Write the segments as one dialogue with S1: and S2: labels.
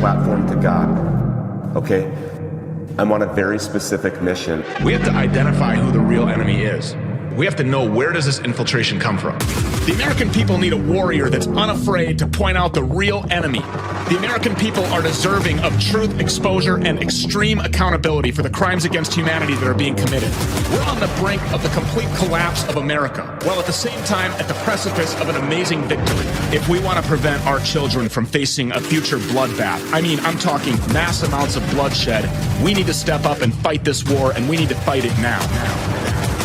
S1: platform to God, okay? I'm on a very specific mission.
S2: We have to identify who the real enemy is. We have to know, where does this infiltration come from? The American people need a warrior that's unafraid to point out the real enemy. The American people are deserving of truth, exposure, and extreme accountability for the crimes against humanity that are being committed. We're on the brink of the complete collapse of America, while at the same time at the precipice of an amazing victory. If we want to prevent our children from facing a future bloodbath, I'm talking mass amounts of bloodshed, we need to step up and fight this war, and we need to fight it now.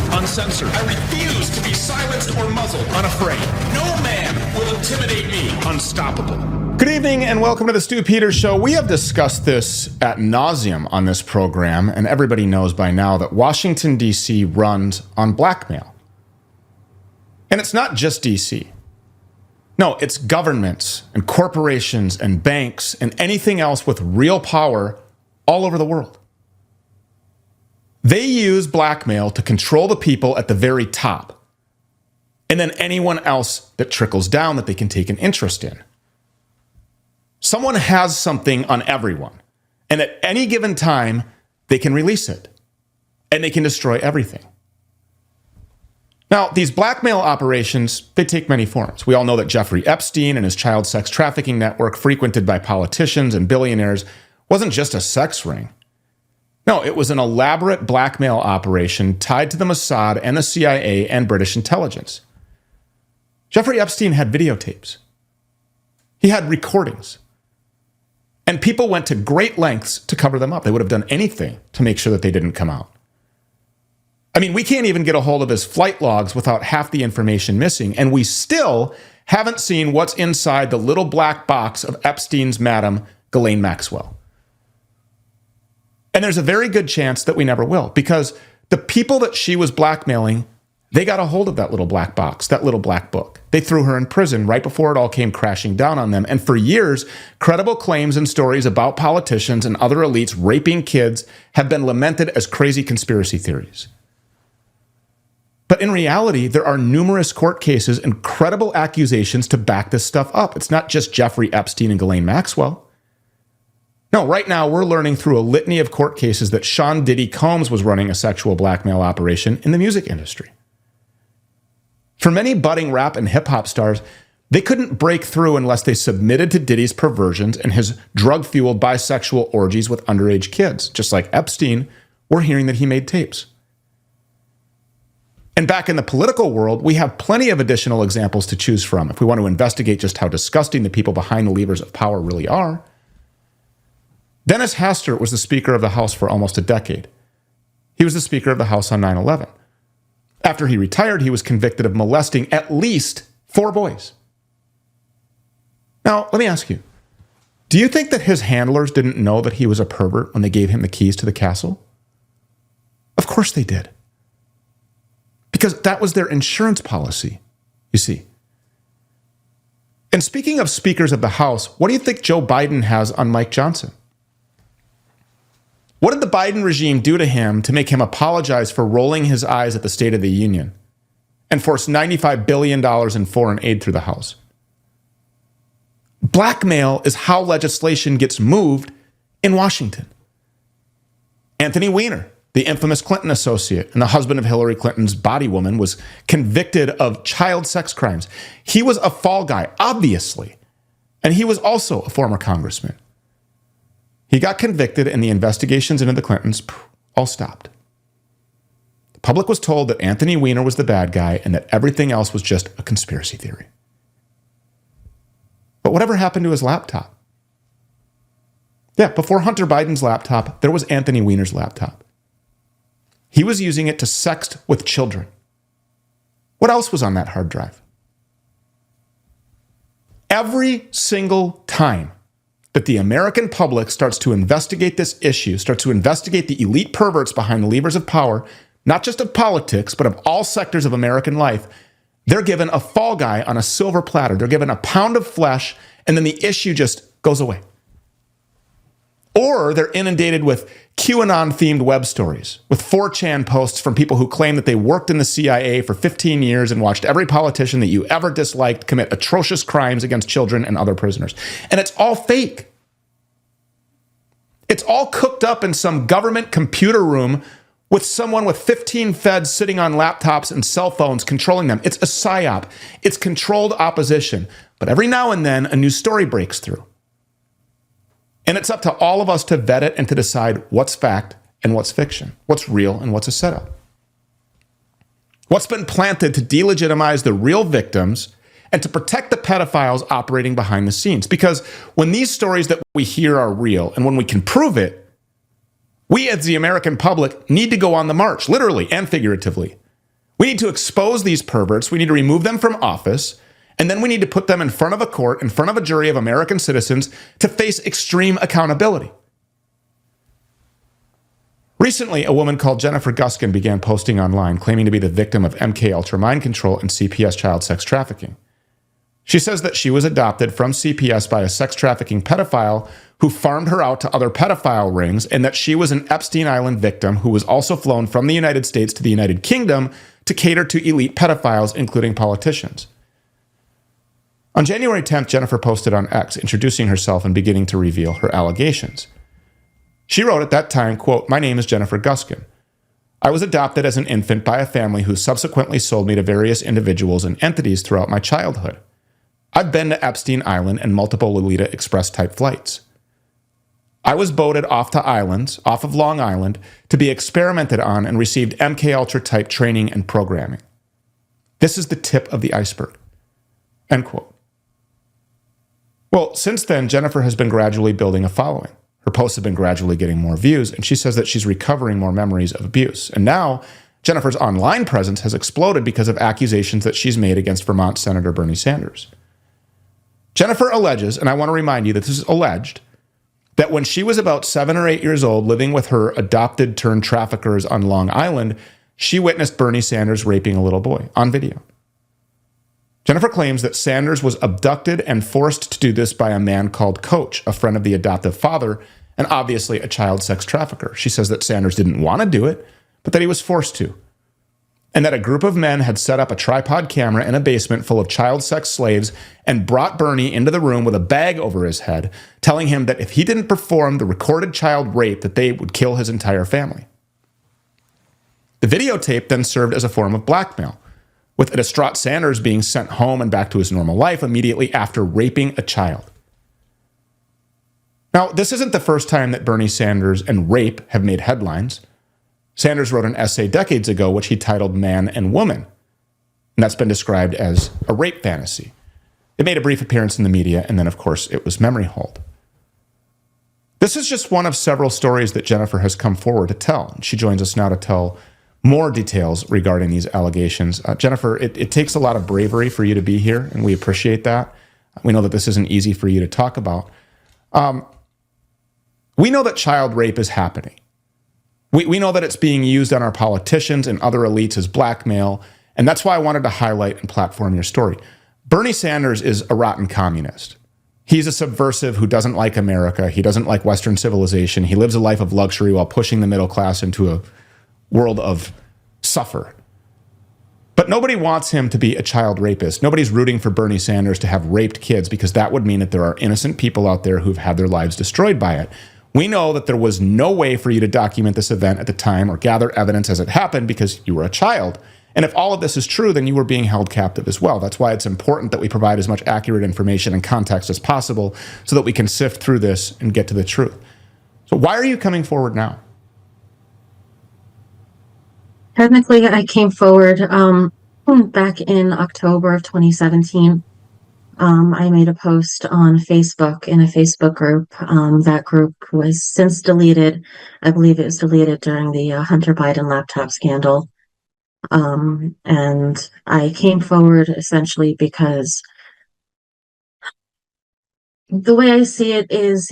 S2: Uncensored. I refuse to be silenced or muzzled. Unafraid. No man will intimidate me. Unstoppable.
S3: Good evening and welcome to the Stu Peters Show. We have discussed this ad nauseum on this program, and everybody knows by now that Washington, D.C. runs on blackmail. And it's not just D.C. No, it's governments and corporations and banks and anything else with real power all over the world. They use blackmail to control the people at the very top, and then anyone else that trickles down that they can take an interest in. Someone has something on everyone, and at any given time, they can release it, and they can destroy everything. Now, these blackmail operations, they take many forms. We all know that Jeffrey Epstein and his child sex trafficking network, frequented by politicians and billionaires, wasn't just a sex ring. No, it was an elaborate blackmail operation tied to the Mossad and the CIA and British intelligence. Jeffrey Epstein had videotapes. He had recordings. And people went to great lengths to cover them up. They would have done anything to make sure that they didn't come out. We can't even get a hold of his flight logs without half the information missing, and we still haven't seen what's inside the little black box of Epstein's madam, Ghislaine Maxwell. And there's a very good chance that we never will, because the people that she was blackmailing, they got a hold of that little black box, that little black book. They threw her in prison right before it all came crashing down on them. And for years, credible claims and stories about politicians and other elites raping kids have been lamented as crazy conspiracy theories. But in reality, there are numerous court cases and credible accusations to back this stuff up. It's not just Jeffrey Epstein and Ghislaine Maxwell. No, right now we're learning through a litany of court cases that Sean Diddy Combs was running a sexual blackmail operation in the music industry. For many budding rap and hip-hop stars, they couldn't break through unless they submitted to Diddy's perversions and his drug-fueled bisexual orgies with underage kids. Just like Epstein, we're hearing that he made tapes. And back in the political world, we have plenty of additional examples to choose from if we want to investigate just how disgusting the people behind the levers of power really are. Dennis Hastert was the Speaker of the House for almost a decade. He was the Speaker of the House on 9/11. After he retired, he was convicted of molesting at least 4 boys. Now, let me ask you, do you think that his handlers didn't know that he was a pervert when they gave him the keys to the castle? Of course they did. Because that was their insurance policy, you see. And speaking of Speakers of the House, what do you think Joe Biden has on Mike Johnson? What did the Biden regime do to him to make him apologize for rolling his eyes at the State of the Union and force $95 billion in foreign aid through the House? Blackmail is how legislation gets moved in Washington. Anthony Weiner, the infamous Clinton associate and the husband of Hillary Clinton's body woman, was convicted of child sex crimes. He was a fall guy, obviously, and he was also a former congressman. He got convicted and the investigations into the Clintons all stopped. The public was told that Anthony Weiner was the bad guy and that everything else was just a conspiracy theory. But whatever happened to his laptop? Yeah, before Hunter Biden's laptop, there was Anthony Weiner's laptop. He was using it to sext with children. What else was on that hard drive? Every single time that the American public starts to investigate this issue, starts to investigate the elite perverts behind the levers of power, not just of politics, but of all sectors of American life, they're given a fall guy on a silver platter. They're given a pound of flesh, and then the issue just goes away. Or they're inundated with QAnon-themed web stories, with 4chan posts from people who claim that they worked in the CIA for 15 years and watched every politician that you ever disliked commit atrocious crimes against children and other prisoners. And it's all fake. all cooked up in some government computer room with someone with 15 feds sitting on laptops and cell phones controlling them. It's a psyop. It's controlled opposition. But every now and then, a new story breaks through. And it's up to all of us to vet it and to decide what's fact and what's fiction, what's real and what's a setup. What's been planted to delegitimize the real victims and to protect the pedophiles operating behind the scenes. Because when these stories that we hear are real and when we can prove it, we as the American public need to go on the march, literally and figuratively. We need to expose these perverts. We need to remove them from office. And then we need to put them in front of a court, in front of a jury of American citizens to face extreme accountability. Recently, a woman called Jennifer Guskin began posting online claiming to be the victim of MK Ultra mind control and CPS child sex trafficking. She says that she was adopted from CPS by a sex trafficking pedophile who farmed her out to other pedophile rings, and that she was an Epstein Island victim who was also flown from the United States to the United Kingdom to cater to elite pedophiles, including politicians. On January 10th, Jennifer posted on X, introducing herself and beginning to reveal her allegations. She wrote at that time, quote, "My name is Jennifer Guskin. I was adopted as an infant by a family who subsequently sold me to various individuals and entities throughout my childhood. I've been to Epstein Island and multiple Lolita Express type flights. I was boated off to islands, off of Long Island, to be experimented on and received MK Ultra type training and programming. This is the tip of the iceberg." End quote. Well, since then, Jennifer has been gradually building a following. Her posts have been gradually getting more views, and she says that she's recovering more memories of abuse. And now, Jennifer's online presence has exploded because of accusations that she's made against Vermont Senator Bernie Sanders. Jennifer alleges, and I want to remind you that this is alleged, that when she was about 7 or 8 years old, living with her adopted turned traffickers on Long Island, she witnessed Bernie Sanders raping a little boy on video. Jennifer claims that Sanders was abducted and forced to do this by a man called Coach, a friend of the adoptive father, and obviously a child sex trafficker. She says that Sanders didn't want to do it, but that he was forced to. And that a group of men had set up a tripod camera in a basement full of child sex slaves and brought Bernie into the room with a bag over his head, telling him that if he didn't perform the recorded child rape, that they would kill his entire family. The videotape then served as a form of blackmail, with a distraught Sanders being sent home and back to his normal life immediately after raping a child. Now, this isn't the first time that Bernie Sanders and rape have made headlines. Sanders wrote an essay decades ago which he titled Man and Woman, and that's been described as a rape fantasy. It made a brief appearance in the media, and then, of course, it was memory hold. This is just one of several stories that Jennifer has come forward to tell, and she joins us now to tell more details regarding these allegations. Jennifer, it takes a lot of bravery for you to be here, and we appreciate that. We know that this isn't easy for you to talk about. We know that child rape is happening. We know that it's being used on our politicians and other elites as blackmail, and that's why I wanted to highlight and platform your story. Bernie Sanders is a rotten communist. He's a subversive who doesn't like America. He doesn't like Western civilization. He lives a life of luxury while pushing the middle class into a world of suffer. But nobody wants him to be a child rapist. Nobody's rooting for Bernie Sanders to have raped kids, because that would mean that there are innocent people out there who've had their lives destroyed by it. We know that there was no way for you to document this event at the time or gather evidence as it happened because you were a child. And if all of this is true, then you were being held captive as well. That's why it's important that we provide as much accurate information and context as possible so that we can sift through this and get to the truth. So why are you coming forward now?
S4: Technically, I came forward back in October of 2017. I made a post on Facebook in a Facebook group. That group was since deleted. I believe it was deleted during the Hunter Biden laptop scandal. And I came forward essentially because the way I see it is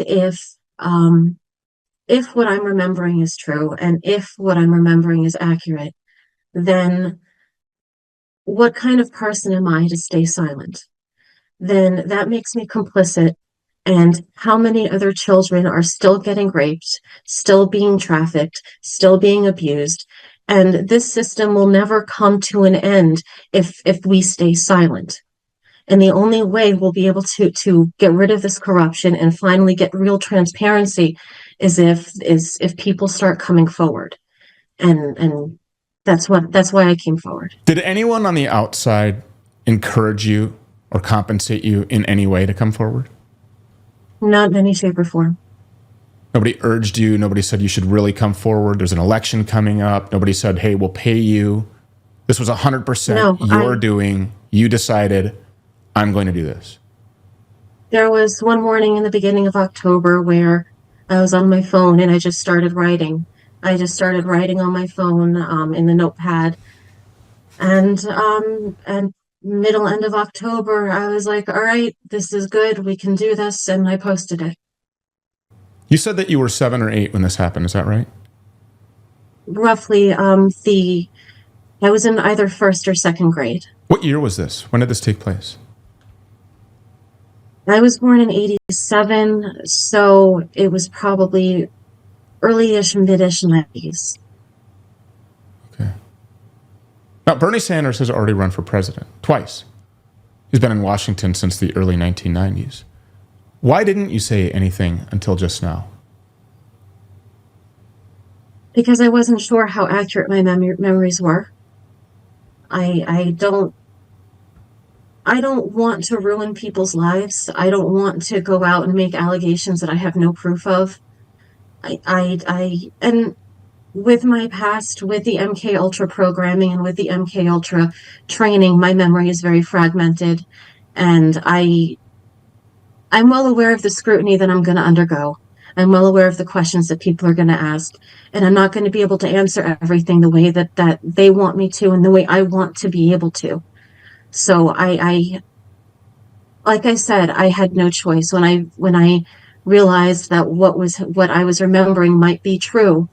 S4: if what I'm remembering is true and if what I'm remembering is accurate, then what kind of person am I to stay silent? Then that makes me complicit. And how many other children are still getting raped, still being trafficked, still being abused? And this system will never come to an end if we stay silent. And the only way we'll be able to get rid of this corruption and finally get real transparency is if people start coming forward. And that's why I came forward.
S3: Did anyone on the outside encourage you or compensate you in any way to come forward?
S4: Not in any shape or form.
S3: Nobody urged you. Nobody said you should really come forward. There's an election coming up. Nobody said, hey, we'll pay you. This was 100% your doing. You decided, I'm going to do this.
S4: There was one morning in the beginning of October where I was on my phone and I just started writing. I just started writing on my phone in the notepad. And middle end of October, I was like, all right, this is good. We can do this. And I posted it.
S3: You said that you were 7 or 8 when this happened. Is that right?
S4: Roughly. I was in either first or second grade.
S3: What year was this? When did this take place?
S4: I was born in 87, so it was probably early-ish, mid-ish 90s.
S3: Okay. Now, Bernie Sanders has already run for president twice. He's been in Washington since the early 1990s. Why didn't you say anything until just now?
S4: Because I wasn't sure how accurate my memories were. I don't want to ruin people's lives. I don't want to go out and make allegations that I have no proof of. And with my past, with the MK Ultra programming and with the MK Ultra training, my memory is very fragmented, and I'm well aware of the scrutiny that I'm going to undergo. I'm well aware of the questions that people are going to ask, and I'm not going to be able to answer everything the way that they want me to and the way I want to be able to. So I like I said, I had no choice when I realized that what I was remembering might be true.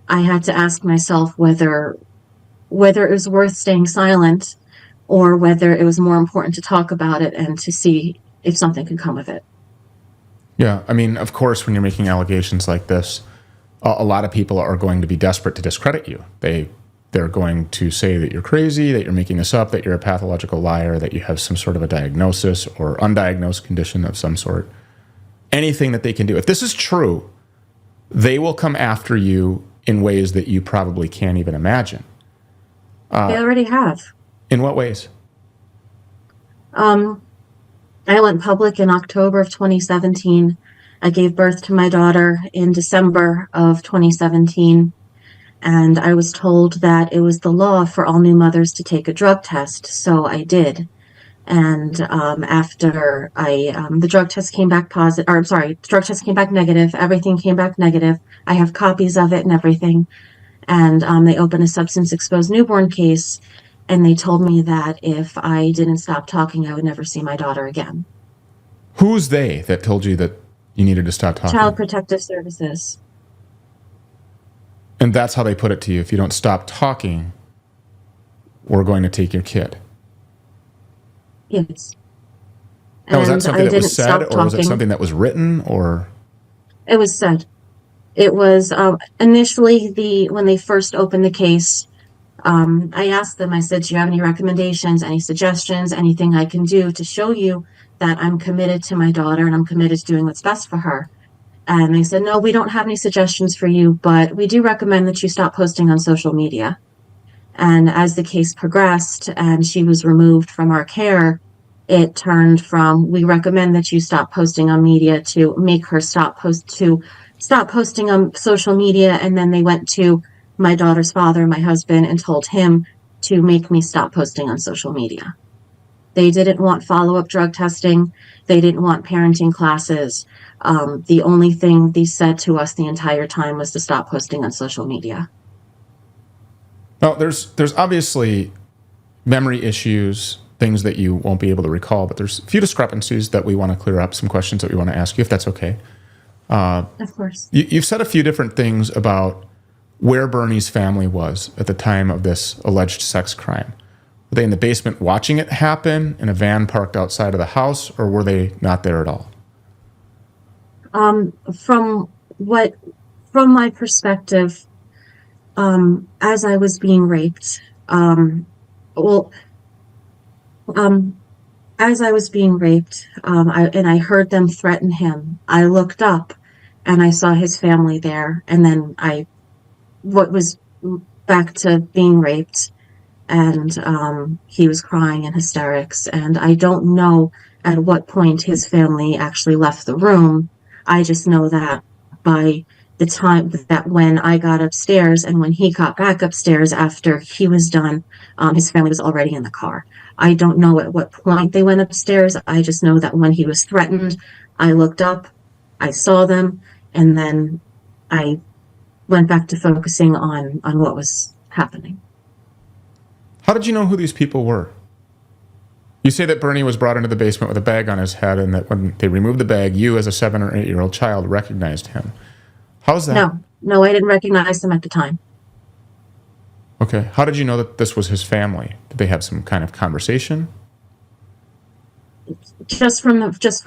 S4: I had to ask myself whether it was worth staying silent or whether it was more important to talk about it and to see if something could come of it.
S3: Yeah, I mean, of course, when you're making allegations like this, a lot of people are going to be desperate to discredit you. They're going to say that you're crazy, that you're making this up, that you're a pathological liar, that you have some sort of a diagnosis or undiagnosed condition of some sort. Anything that they can do. If this is true, they will come after you in ways that you probably can't even imagine.
S4: They already have.
S3: In what ways?
S4: I went public in October of 2017. I gave birth to my daughter in December of 2017. And I was told that it was the law for all new mothers to take a drug test. So I did. And after the drug test came back the drug test came back negative. Everything came back negative. I have copies of it and everything. And they opened a substance exposed newborn case. And they told me that if I didn't stop talking, I would never see my daughter again.
S3: Who's they that told you that you needed to stop talking?
S4: Child Protective Services.
S3: And that's how they put it to you. If you don't stop talking, we're going to take your kid.
S4: Yes.
S3: Now, was that something that was said, or was it
S4: talking.
S3: something that was written, or?
S4: It was said. It was initially when they first opened the case. I asked them, I said, do you have any recommendations, any suggestions, anything I can do to show you that I'm committed to my daughter and I'm committed to doing what's best for her? And they said, no, we don't have any suggestions for you, but we do recommend that you stop posting on social media. And as the case progressed and she was removed from our care, it turned from, we recommend that you stop posting on media, to make her stop posting on social media. And then they went to my daughter's father, my husband, and told him to make me stop posting on social media. They didn't want follow-up drug testing. They didn't want parenting classes. The only thing they said to us the entire time was to stop posting on social media.
S3: Well, there's obviously memory issues, things that you won't be able to recall, but there's a few discrepancies that we want to clear up, some questions that we want to ask you, if that's okay.
S4: Of course.
S3: You've said a few different things about where Bernie's family was at the time of this alleged sex crime. Were they in the basement watching it happen in a van parked outside of the house, or were they not there at all?
S4: From my perspective, as I was being raped, I as I was being raped, and I heard them threaten him, I looked up and I saw his family there. And then what was back to being raped, and he was crying in hysterics. And I don't know at what point his family actually left the room. I just know that by the time that when I got upstairs and when he got back upstairs after he was done, his family was already in the car. I don't know at what point they went upstairs. I just know that when he was threatened, I looked up, I saw them, and then I went back to focusing on what was happening.
S3: How did you know who these people were? You say that Bernie was brought into the basement with a bag on his head, and that when they removed the bag, you as a 7 or 8-year-old child recognized him. How's that?
S4: No, I didn't recognize them at the time.
S3: Okay. How did you know that this was his family? Did they have some kind of conversation?
S4: Just from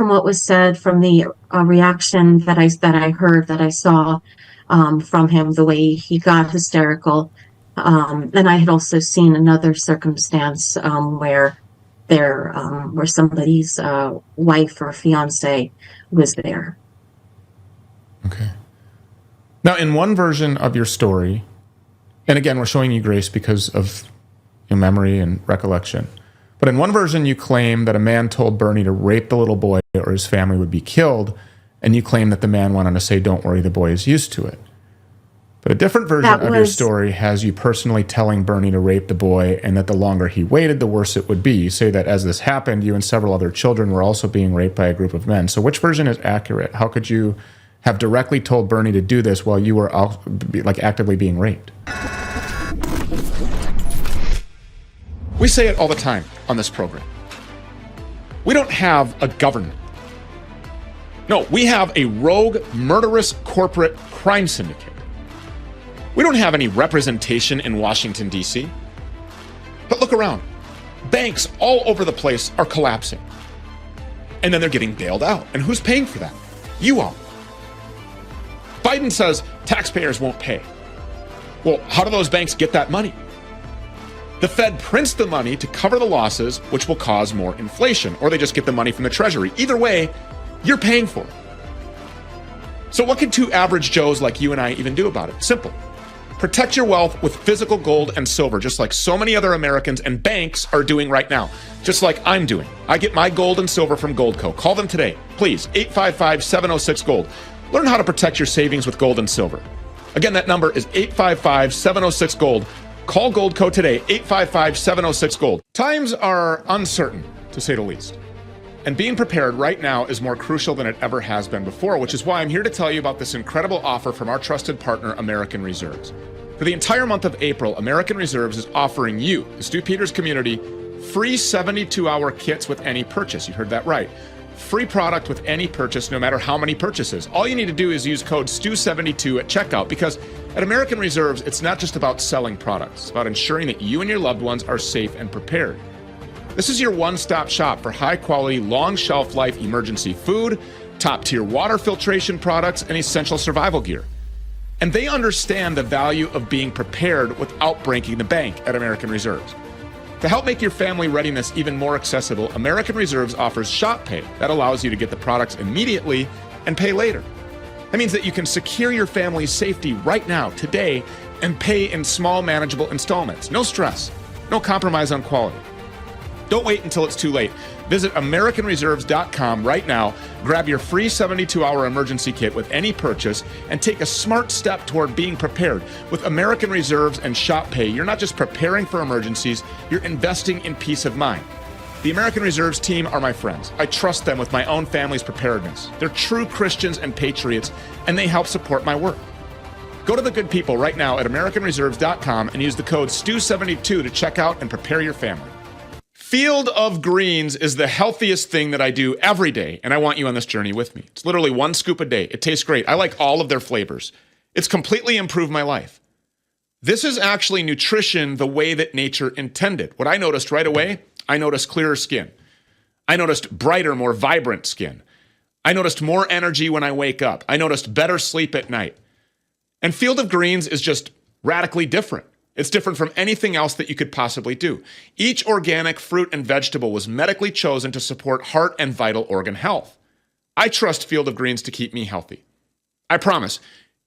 S4: what was said, from the reaction that I heard, that I saw from him, the way he got hysterical. And I had also seen another circumstance where somebody's wife or fiance was there.
S3: Okay. Now, in one version of your story, and again, we're showing you grace because of your memory and recollection, but in one version, you claim that a man told Bernie to rape the little boy or his family would be killed, and you claim that the man went on to say, "Don't worry, the boy is used to it." But a different version of your story has you personally telling Bernie to rape the boy, and that the longer he waited, the worse it would be. You say that as this happened, you and several other children were also being raped by a group of men. So which version is accurate? How could you have directly told Bernie to do this while you were actively being raped?
S2: We say it all the time on this program. We don't have a government. No, we have a rogue, murderous corporate crime syndicate. We don't have any representation in Washington, D.C. But look around. Banks all over the place are collapsing. And then they're getting bailed out. And who's paying for that? You all. Biden says taxpayers won't pay. Well, how do those banks get that money? The Fed prints the money to cover the losses, which will cause more inflation, or they just get the money from the Treasury. Either way, you're paying for it. So what can two average Joes like you and I even do about it? Simple. Protect your wealth with physical gold and silver, just like so many other Americans and banks are doing right now, just like I'm doing. I get my gold and silver from Goldco. Call them today, please, 855-706-GOLD. Learn how to protect your savings with gold and silver. Again, that number is 855-706-GOLD. Call Goldco today, 855-706-GOLD. Times are uncertain, to say the least. And being prepared right now is more crucial than it ever has been before, which is why I'm here to tell you about this incredible offer from our trusted partner, American Reserves. For the entire month of April, American Reserves is offering you, the Stu Peters community, free 72-hour kits with any purchase. You heard that right. Free product with any purchase, no matter how many purchases. All you need to do is use code STU72 at checkout, because at American Reserves, it's not just about selling products. It's about ensuring that you and your loved ones are safe and prepared. This is your one-stop shop for high-quality, long shelf-life emergency food, top-tier water filtration products, and essential survival gear. And they understand the value of being prepared without breaking the bank at American Reserves. To help make your family readiness even more accessible, American Reserves offers Shop Pay that allows you to get the products immediately and pay later. That means that you can secure your family's safety right now, today, and pay in small, manageable installments. No stress, no compromise on quality. Don't wait until it's too late. Visit AmericanReserves.com right now, grab your free 72-hour emergency kit with any purchase, and take a smart step toward being prepared. With American Reserves and Shop Pay, you're not just preparing for emergencies, you're investing in peace of mind. The American Reserves team are my friends. I trust them with my own family's preparedness. They're true Christians and patriots, and they help support my work. Go to the good people right now at AmericanReserves.com and use the code STU72 to check out and prepare your family. Field of Greens is the healthiest thing that I do every day, and I want you on this journey with me. It's literally 1 scoop a day. It tastes great. I like all of their flavors. It's completely improved my life. This is actually nutrition the way that nature intended. What I noticed right away, I noticed clearer skin. I noticed brighter, more vibrant skin. I noticed more energy when I wake up. I noticed better sleep at night. And Field of Greens is just radically different.
S3: It's different from anything else that you could possibly do. Each organic fruit and vegetable was medically chosen to support heart and vital organ health. I trust Field of Greens to keep me healthy. I promise,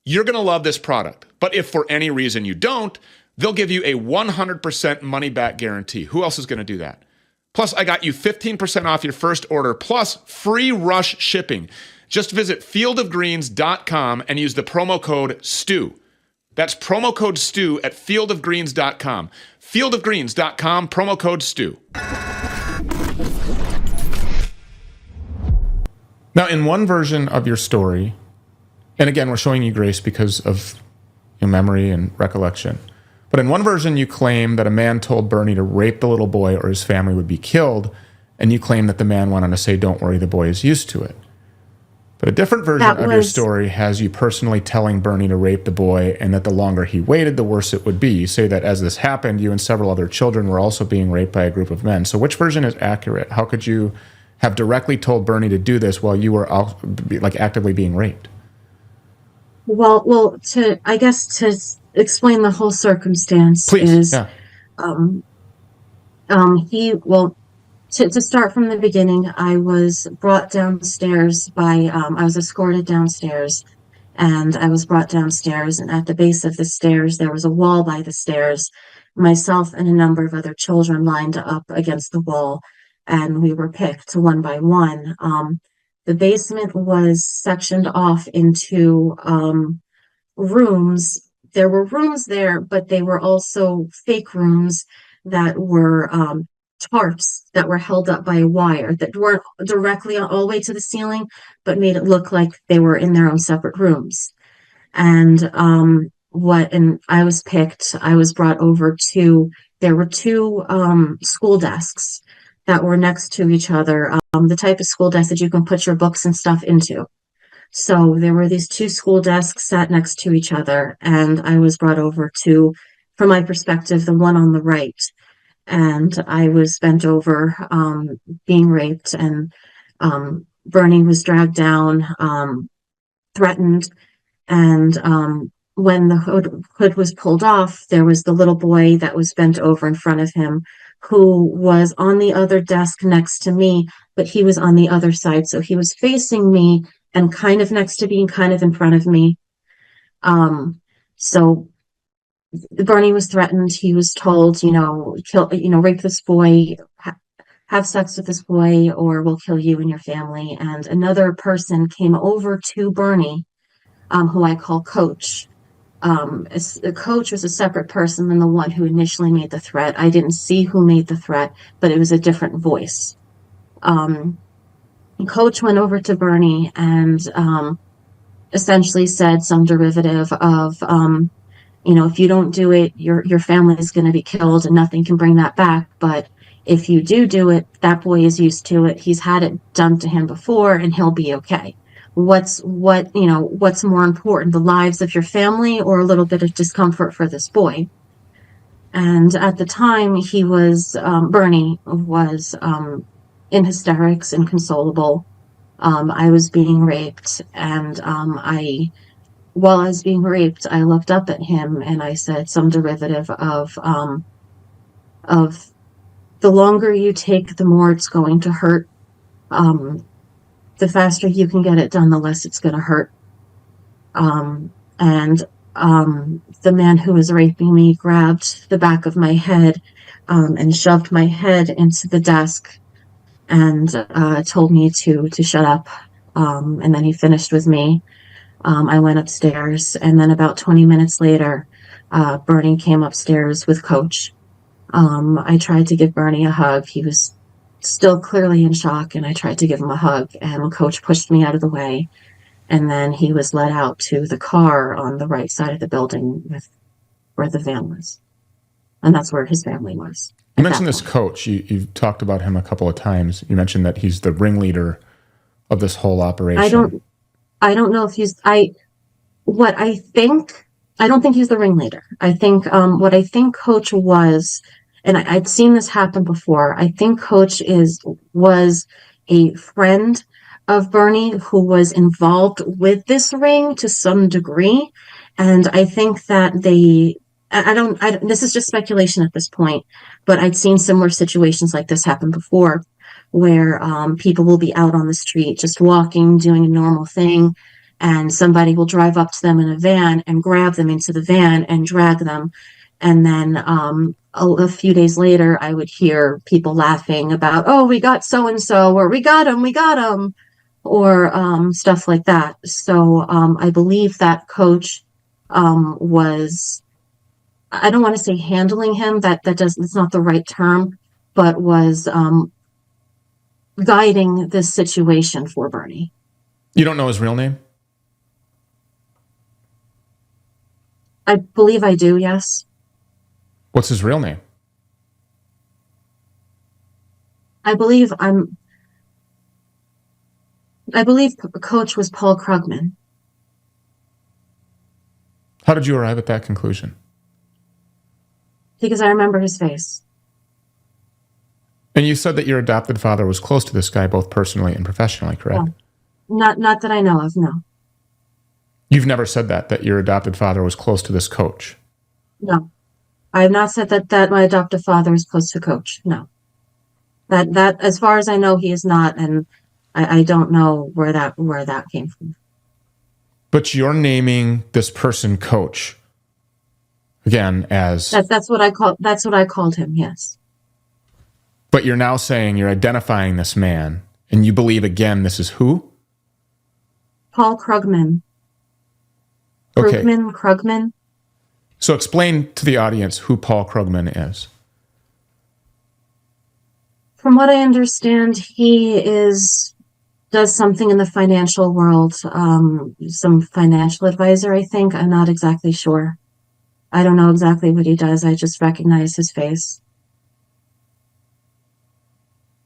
S3: you're going to love this product. But if for any reason you don't, they'll give you a 100% money-back guarantee. Who else is going to do that? Plus, I got you 15% off your first order, plus free rush shipping. Just visit fieldofgreens.com and use the promo code STEW. That's promo code STEW at fieldofgreens.com. Fieldofgreens.com, promo code STEW. Now, in one version of your story, and again, we're showing you grace because of your memory and recollection, but in one version, you claim that a man told Bernie to rape the little boy or his family would be killed, and you claim that the man went on to say, don't worry, the boy is used to it. But a different version of your story has you personally telling Bernie to rape the boy, and that the longer he waited, the worse it would be. You say that as this happened, you and several other children were also being raped by a group of men. So which version is accurate? How could you have directly told Bernie to do this while you were actively being raped?
S4: Well, to explain the whole circumstance,
S3: please, yeah.
S4: To start from the beginning, I was brought downstairs by, I was escorted downstairs, and I was brought downstairs, and at the base of the stairs, there was a wall by the stairs. Myself and a number of other children lined up against the wall, and we were picked one by one. The basement was sectioned off into rooms. There were rooms there, but they were also fake rooms that were tarps that were held up by a wire that weren't directly all the way to the ceiling, but made it look like they were in their own separate rooms. And I was picked. I was brought over to. There were two school desks that were next to each other. The type of school desk that you can put your books and stuff into. So there were these two school desks sat next to each other, and I was brought over to, from my perspective, the one on the right. And I was bent over, being raped, and Bernie was dragged down, threatened. And when the hood was pulled off, there was the little boy that was bent over in front of him, who was on the other desk next to me, but he was on the other side. So he was facing me and kind of next to me and kind of in front of me. So Bernie was threatened. He was told, rape this boy, have sex with this boy, or we'll kill you and your family. And another person came over to Bernie, who I call Coach. The coach was a separate person than the one who initially made the threat. I didn't see who made the threat, but it was a different voice. Coach went over to Bernie and essentially said some derivative of, if you don't do it, your family is going to be killed and nothing can bring that back. But if you do it, that boy is used to it. He's had it done to him before and he'll be okay. What's more important, the lives of your family or a little bit of discomfort for this boy? And at the time, Bernie was in hysterics, inconsolable. I was being raped, and while I was being raped, I looked up at him and I said some derivative of the longer you take, the more it's going to hurt. The faster you can get it done, the less it's going to hurt. And the man who was raping me grabbed the back of my head and shoved my head into the desk and told me to shut up. And then he finished with me. I went upstairs, and then about 20 minutes later, Bernie came upstairs with Coach. I tried to give Bernie a hug. He was still clearly in shock, and I tried to give him a hug, and Coach pushed me out of the way, and then he was led out to the car on the right side of the building where the van was, and that's where his family was.
S3: You mentioned this Coach. You've talked about him a couple of times. You mentioned that he's the ringleader of this whole operation.
S4: I don't know if I don't think he's the ringleader. I think what I think Coach was, and I'd seen this happen before. I think Coach was a friend of Bernie who was involved with this ring to some degree, and I think that this is just speculation at this point, but I'd seen similar situations like this happen before where people will be out on the street just walking, doing a normal thing, and somebody will drive up to them in a van and grab them into the van and drag them. And then a few days later, I would hear people laughing about, oh, we got so and so, or we got him, or stuff like that. So I believe that coach was, I don't want to say handling him, it's not the right term, but was guiding this situation for Bernie.
S3: You don't know his real name?
S4: I believe I do, yes.
S3: What's his real name?
S4: I believe coach was Paul Krugman.
S3: How did you arrive at that conclusion?
S4: Because I remember his face.
S3: And you said that your adopted father was close to this guy, both personally and professionally, correct?
S4: No. Not that I know of, no.
S3: You've never said that your adopted father was close to this coach?
S4: No. I have not said that my adoptive father is close to coach, no. That as far as I know, he is not, and I don't know where that came from.
S3: But you're naming this person coach again as
S4: that's what I called him, yes.
S3: But you're now saying you're identifying this man, and you believe again this is who?
S4: Paul Krugman.
S3: Okay.
S4: Krugman.
S3: So explain to the audience who Paul Krugman is.
S4: From what I understand, he does something in the financial world, some financial advisor, I think. I'm not exactly sure. I don't know exactly what he does. I just recognize his face.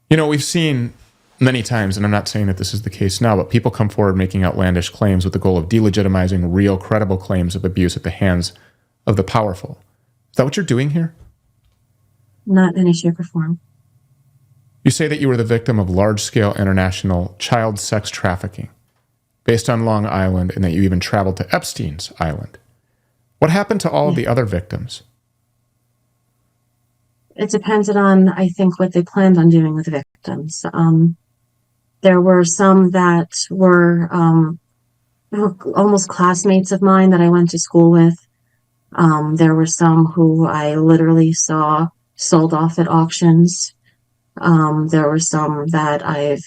S3: You know, we've seen many times, and I'm not saying that this is the case now, but people come forward making outlandish claims with the goal of delegitimizing real, credible claims of abuse at the hands of the powerful. Is that what you're doing here?
S4: Not in any shape or form.
S3: You say that you were the victim of large-scale international child sex trafficking based on Long Island, and that you even traveled to Epstein's Island. What happened to all of the other victims?
S4: It depended on, I think, what they planned on doing with the victims. There were some that were almost classmates of mine that I went to school with. There were some who I literally saw sold off at auctions. There were some that I've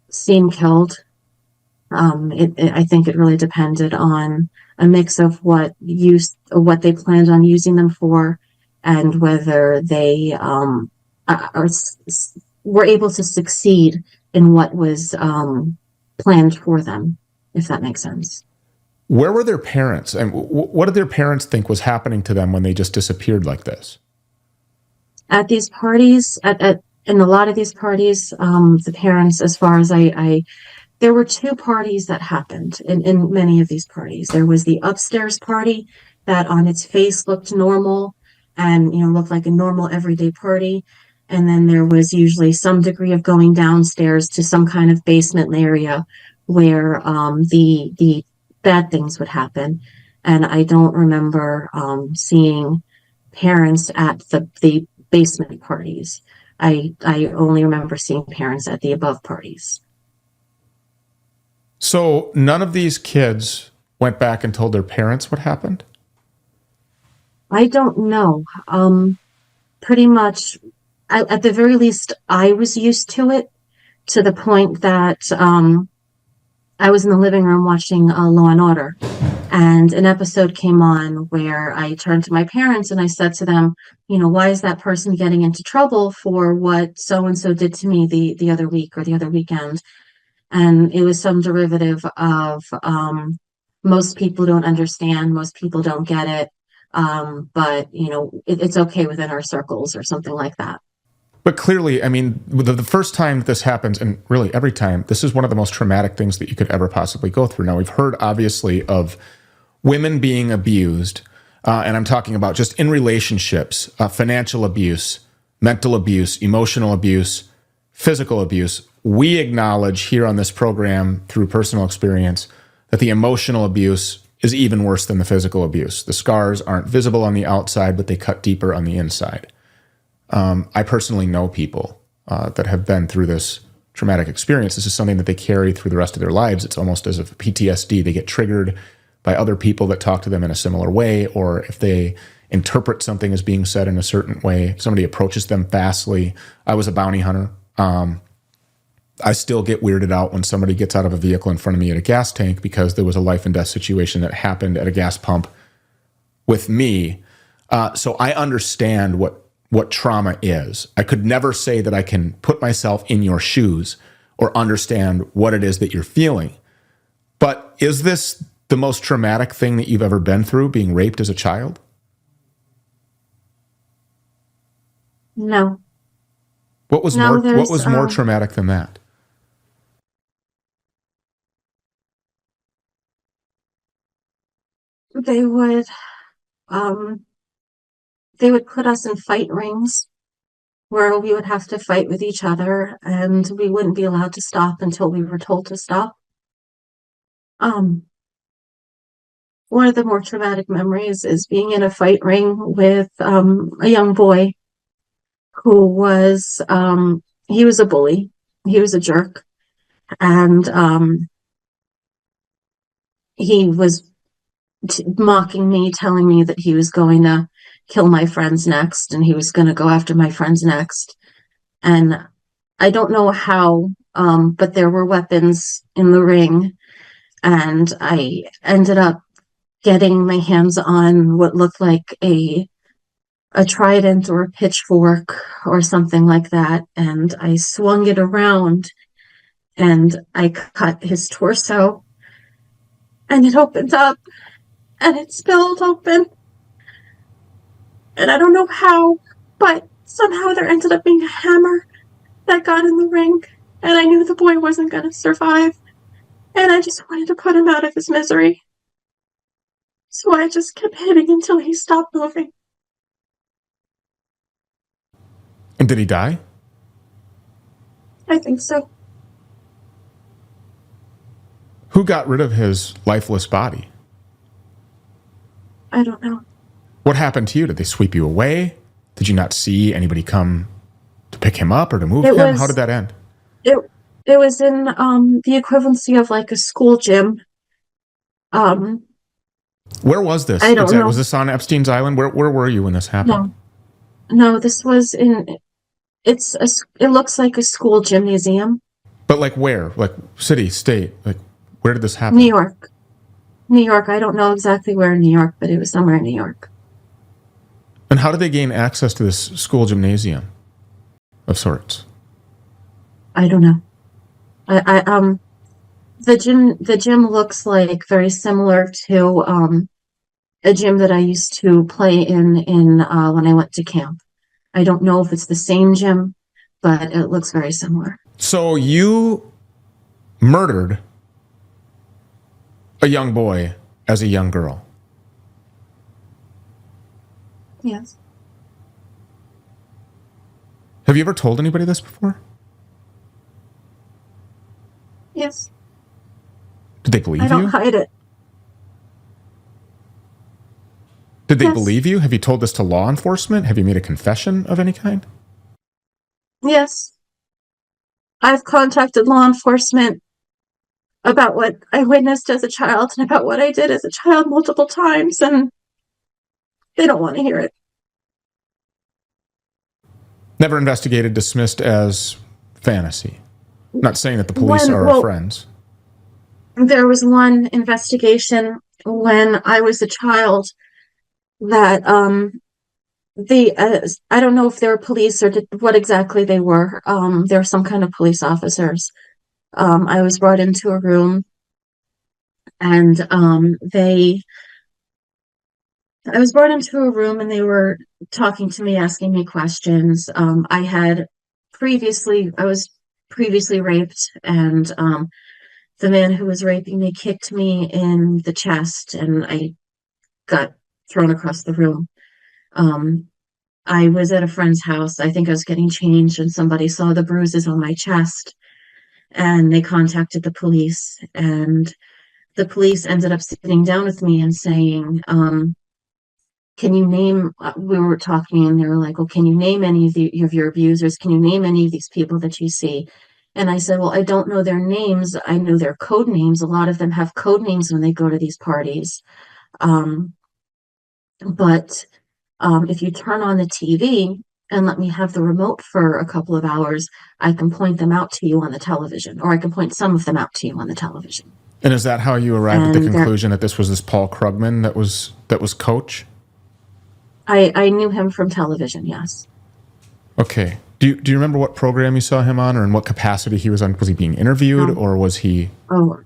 S4: seen killed. I think it really depended on a mix of what they planned on using them for, and whether they were able to succeed in what was planned for them, if that makes sense.
S3: Where were their parents? And what did their parents think was happening to them when they just disappeared like this?
S4: At these parties, in a lot of these parties, the parents, as far as there were two parties that happened in many of these parties. There was the upstairs party that on its face looked normal and, looked like a normal everyday party. And then there was usually some degree of going downstairs to some kind of basement area where the bad things would happen. And I don't remember seeing parents at the basement parties. I only remember seeing parents at the above parties.
S3: So none of these kids went back and told their parents what happened?
S4: I don't know. Pretty much, at the very least, I was used to it, to the point that I was in the living room watching Law and Order, and an episode came on where I turned to my parents and I said to them, why is that person getting into trouble for what so-and-so did to me the other week or the other weekend? And it was some derivative of most people don't understand, most people don't get it, but it's okay within our circles or something like that.
S3: But clearly, I mean, the first time this happens, and really every time, this is one of the most traumatic things that you could ever possibly go through. Now, we've heard, obviously, of women being abused, and I'm talking about just in relationships, financial abuse, mental abuse, emotional abuse, physical abuse. We acknowledge here on this program, through personal experience, that the emotional abuse is even worse than the physical abuse. The scars aren't visible on the outside, but they cut deeper on the inside. I personally know people that have been through this traumatic experience. This is something that they carry through the rest of their lives. It's almost as if PTSD. They get triggered by other people that talk to them in a similar way, or if they interpret something as being said in a certain way, somebody approaches them fastly. I was a bounty hunter. I still get weirded out when somebody gets out of a vehicle in front of me at a gas tank because there was a life and death situation that happened at a gas pump with me. So I understand what trauma is. I could never say that I can put myself in your shoes or understand what it is that you're feeling. But is this the most traumatic thing that you've ever been through, being raped as a child?
S4: No.
S3: What was more traumatic than that?
S4: They would put us in fight rings where we would have to fight with each other, and we wouldn't be allowed to stop until we were told to stop. One of the more traumatic memories is being in a fight ring with a young boy who was he was a bully. He was a jerk, and he was mocking me, telling me that he was going to kill my friends next, and he was going to go after my friends next. And I don't know how, but there were weapons in the ring, and I ended up getting my hands on what looked like a trident or a pitchfork or something like that, and I swung it around and I cut his torso, and it opened up and it spilled open. And I don't know how, but somehow there ended up being a hammer that got in the ring, and I knew the boy wasn't going to survive, and I just wanted to put him out of his misery. So I just kept hitting until he stopped moving.
S3: And did he die?
S4: I think so.
S3: Who got rid of his lifeless body?
S4: I don't know.
S3: What happened to you? Did they sweep you away? Did you not see anybody come to pick him up or to move him? How did that end?
S4: It was in the equivalency of like a school gym.
S3: Where was this?
S4: I don't know.
S3: Was this on Epstein's Island? Where were you when this happened?
S4: No, this was in. It looks like a school gymnasium.
S3: But like where? Like city, state? Like where did this happen?
S4: New York. New York. I don't know exactly where in New York, but it was somewhere in New York.
S3: And how did they gain access to this school gymnasium of sorts?
S4: I don't know. The gym looks like very similar to a gym that I used to play in when I went to camp. I don't know if it's the same gym, but it looks very similar.
S3: So you murdered a young boy as a young girl.
S4: Yes.
S3: Have you ever told anybody this before?
S4: Yes.
S3: Did they believe you?
S4: I don't hide it.
S3: Did they
S4: Yes.
S3: believe you? Have you told this to law enforcement? Have you made a confession of any kind?
S4: Yes. I've contacted law enforcement about what I witnessed as a child and about what I did as a child multiple times, and they don't want to hear it.
S3: Never investigated, dismissed as fantasy. Not saying that the police are our friends.
S4: There was one investigation when I was a child that I don't know if they were police or what exactly they were. They were some kind of police officers. I was brought into a room, and I was brought into a room, and they were talking to me, asking me questions. I was previously raped, and the man who was raping me kicked me in the chest, and I got thrown across the room. I was at a friend's house. I think I was getting changed, and somebody saw the bruises on my chest, and they contacted the police, and the police ended up sitting down with me and saying, can you name, we were talking and they were like, well, can you name any of your abusers? Can you name any of these people that you see? And I said, well, I don't know their names. I know their code names. A lot of them have code names when they go to these parties. But if you turn on the TV and let me have the remote for a couple of hours, I can point them out to you on the television, or I can point some of them out to you on the television.
S3: And is that how you arrived at the conclusion that this was this Paul Krugman that was coach?
S4: I knew him from television, yes.
S3: Okay. Do you remember what program you saw him on, or in what capacity he was on? Was he being interviewed, or was he?
S4: Oh,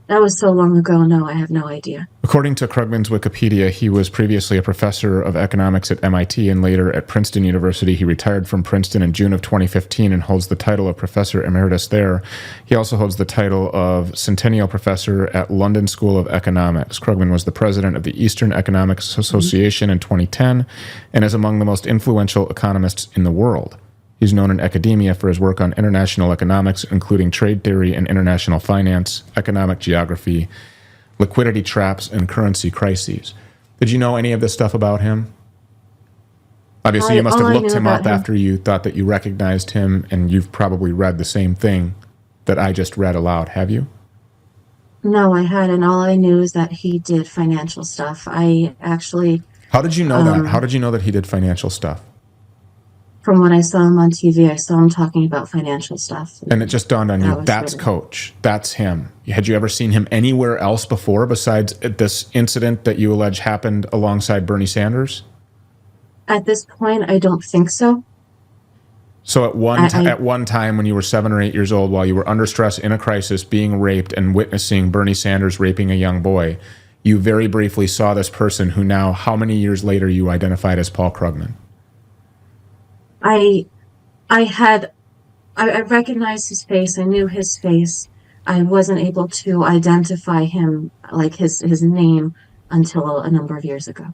S4: that was so long ago. No, I have no idea.
S3: According to Krugman's Wikipedia, he was previously a professor of economics at MIT and later at Princeton University. He retired from Princeton in June of 2015 and holds the title of Professor Emeritus there. He also holds the title of Centennial Professor at London School of Economics. Krugman was the president of the Eastern Economics Association in 2010 and is among the most influential economists in the world. He's known in academia for his work on international economics, including trade theory and international finance, economic geography, liquidity traps, and currency crises. Did you know any of this stuff about him? Obviously, you must have looked him up after you thought that you recognized him, and you've probably read the same thing that I just read aloud, have you?
S4: No, I hadn't. All I knew is that he did financial stuff. I actually...
S3: How did you know that? How did you know that he did financial stuff?
S4: From when I saw him on TV, I saw him talking about financial stuff.
S3: And it just dawned on you, that's Coach. That's him. Had you ever seen him anywhere else before besides this incident that you allege happened alongside Bernie Sanders?
S4: At this point, I don't think so.
S3: So at one time when you were 7 or 8 years old, while you were under stress in a crisis, being raped and witnessing Bernie Sanders raping a young boy, you very briefly saw this person who now, how many years later, you identified as Paul Krugman?
S4: I recognized his face. I knew his face. I wasn't able to identify him, like his name, until a number of years ago.